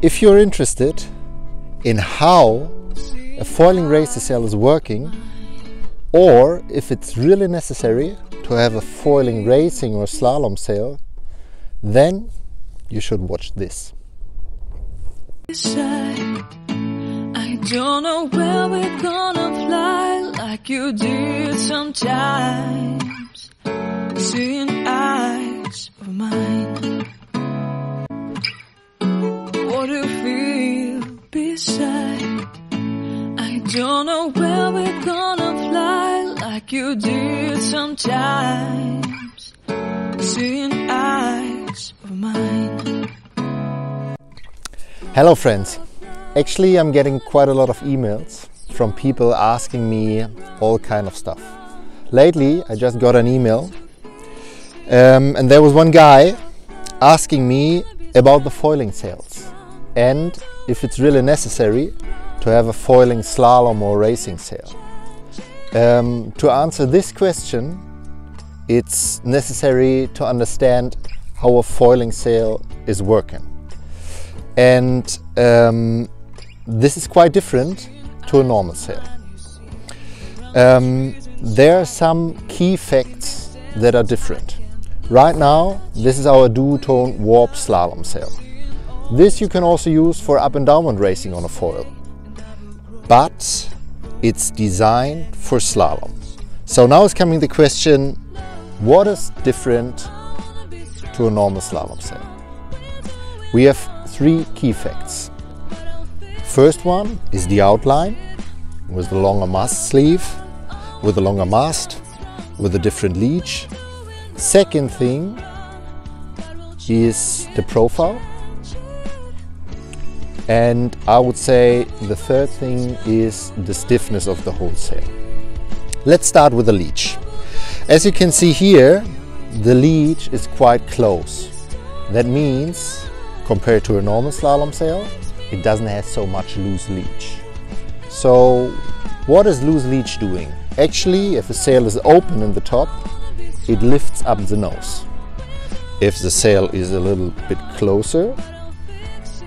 If you're interested in how a foiling racer sail is working, or if it's really necessary to have a foiling racing or slalom sail, then you should watch this. I don't know where we're gonna fly like you did sometimes, seeing eyes of mine. What do you feel beside? I don't know where we're gonna fly like you did sometimes, seeing eyes of mine. Hello friends, actually I'm getting quite a lot of emails from people asking me all kind of stuff. Lately I just got an email and there was one guy asking me about the foiling sails and if it's really necessary to have a foiling slalom or racing sail. To answer this question, it's necessary to understand how a foiling sail is working. And this is quite different to a normal sail. There are some key facts that are different. Right now, this is our duotone warp slalom sail. This you can also use for up and downwind racing on a foil, but it's designed for slalom. So now is coming the question, what is different to a normal slalom sail? We have three key facts. First one is the outline with the longer mast sleeve, with a longer mast, with a different leech. Second thing is the profile. And I would say the third thing is the stiffness of the whole sail. Let's start with the leech. As you can see here, the leech is quite close. That means, compared to a normal slalom sail, it doesn't have so much loose leech. So what is loose leech doing? Actually, if a sail is open in the top, it lifts up the nose. If the sail is a little bit closer,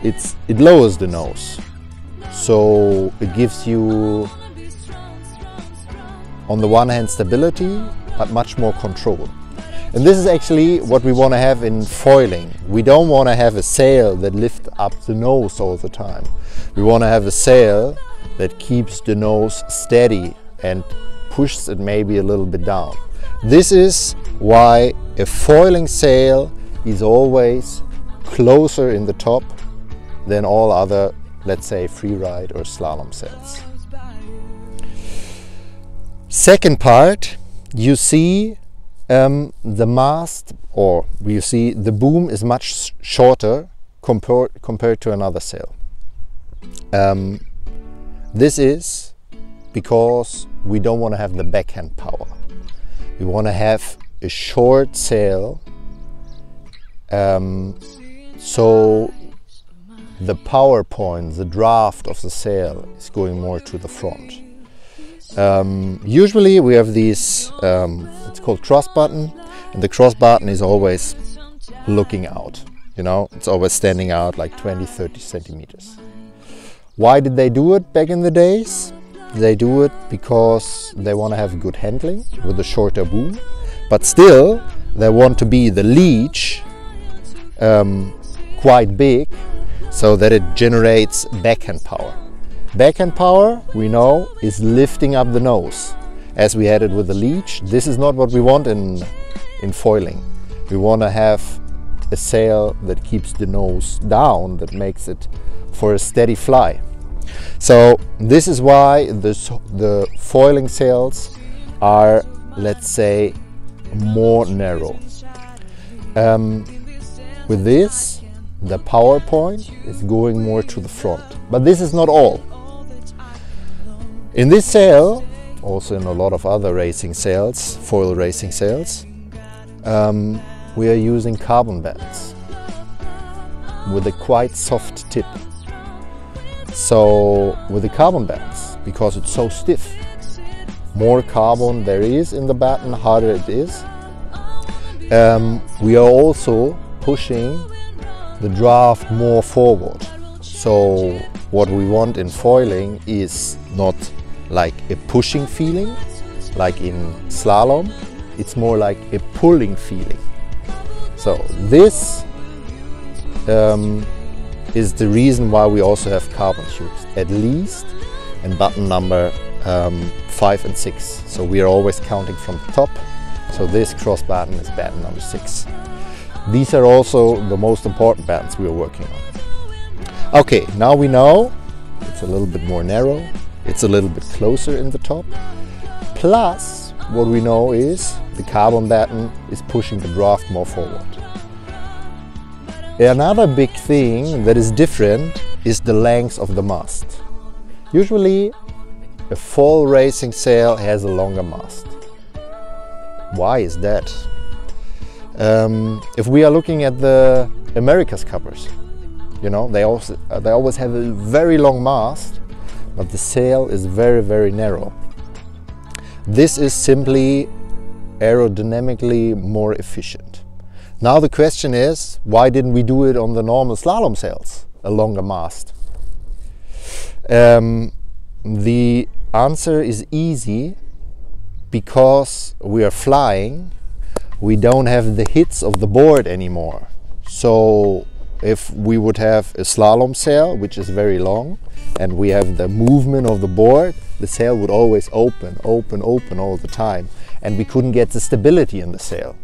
it lowers the nose. So it gives you, on the one hand, stability, but much more control. And this is actually what we want to have in foiling. We don't want to have a sail that lifts up the nose all the time. We want to have a sail that keeps the nose steady and pushes it maybe a little bit down. This is why a foiling sail is always closer in the top than all other, let's say, freeride or slalom sails. Second part, you see the mast, or you see the boom is much shorter compared to another sail. This is because we don't want to have the backhand power. We want to have a short sail, so the power point, the draft of the sail is going more to the front. Usually we have these, it's called cross button, and the cross button is always looking out. You know, it's always standing out like 20-30 centimeters. Why did they do it back in the days? They do it because they want to have good handling with a shorter boom, but still they want to be the leech quite big, so that it generates backhand power. Backhand power, we know, is lifting up the nose. As we had it with the leech, this is not what we want in foiling. We want to have a sail that keeps the nose down, that makes it for a steady fly. So this is why the foiling sails are, let's say, more narrow. With this, the power point is going more to the front. But this is not all. In this sail, also in a lot of other racing sails, foil racing sails, we are using carbon bands with a quite soft tip. So with the carbon bands, because it's so stiff, more carbon there is in the batten, harder it is. We are also pushing the draft more forward. So what we want in foiling is not like a pushing feeling, like in slalom. It's more like a pulling feeling. So this is the reason why we also have carbon tubes, at least in button number 5 and 6. So we are always counting from the top. So this cross batten is batten number 6. These are also the most important battens we are working on. Okay, now we know it's a little bit more narrow, it's a little bit closer in the top. Plus, what we know is the carbon batten is pushing the draft more forward. Another big thing that is different is the length of the mast. Usually a full racing sail has a longer mast. Why is that? If we are looking at the America's Cuppers, you know, they always have a very long mast, but the sail is very, very narrow. This is simply aerodynamically more efficient. Now the question is, why didn't we do it on the normal slalom sails, a longer mast? The answer is easy. Because we are flying, we don't have the hits of the board anymore. So if we would have a slalom sail, which is very long, and we have the movement of the board, the sail would always open all the time, and we couldn't get the stability in the sail.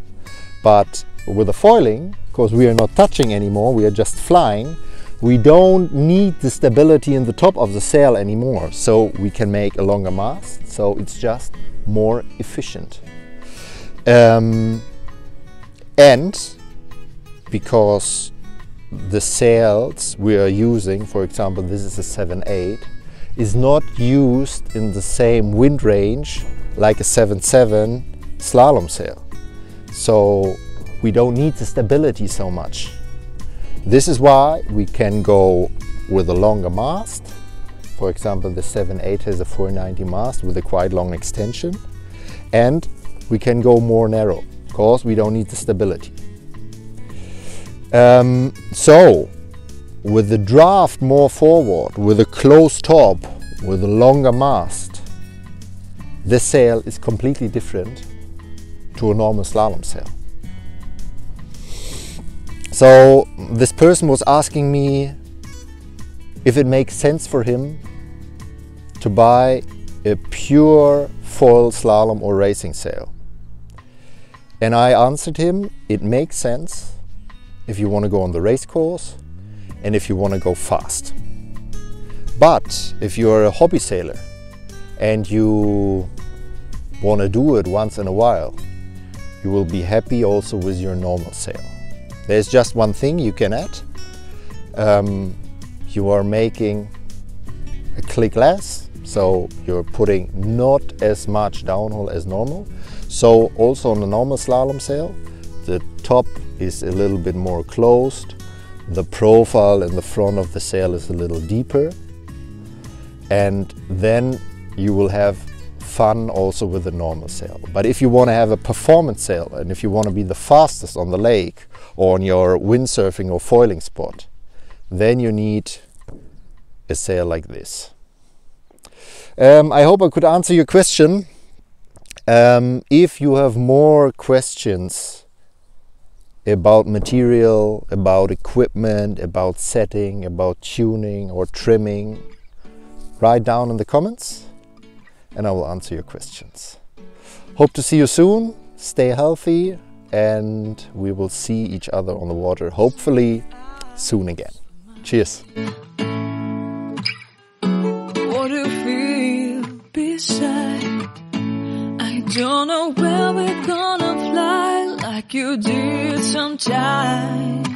But with the foiling, because we are not touching anymore, we are just flying, we don't need the stability in the top of the sail anymore. So we can make a longer mast, so it's just more efficient. And because the sails we are using, for example, this is a 7/8, is not used in the same wind range like a 7/7 slalom sail. So we don't need the stability so much. This is why we can go with a longer mast. For example, the 7/8 has a 490 mast with a quite long extension, and we can go more narrow because we don't need the stability. So with the draft more forward, with a closed top, with a longer mast, this sail is completely different to a normal slalom sail. So this person was asking me if it makes sense for him to buy a pure foil slalom or racing sail. And I answered him, it makes sense if you want to go on the race course and if you want to go fast. But if you're a hobby sailor and you want to do it once in a while, you will be happy also with your normal sail. There's just one thing you can add. You are making a click less, so you're putting not as much downhill as normal. So also on the normal slalom sail, the top is a little bit more closed, the profile in the front of the sail is a little deeper, and then you will have fun also with the normal sail. But if you want to have a performance sail and if you want to be the fastest on the lake or on your windsurfing or foiling spot, then you need a sail like this. I hope I could answer your question. If you have more questions about material, about equipment, about setting, about tuning or trimming, write down in the comments and I will answer your questions. Hope to see you soon. Stay healthy and we will see each other on the water hopefully soon again. Cheers. What do you feel beside? I don't know where we're gonna fly like you did sometimes.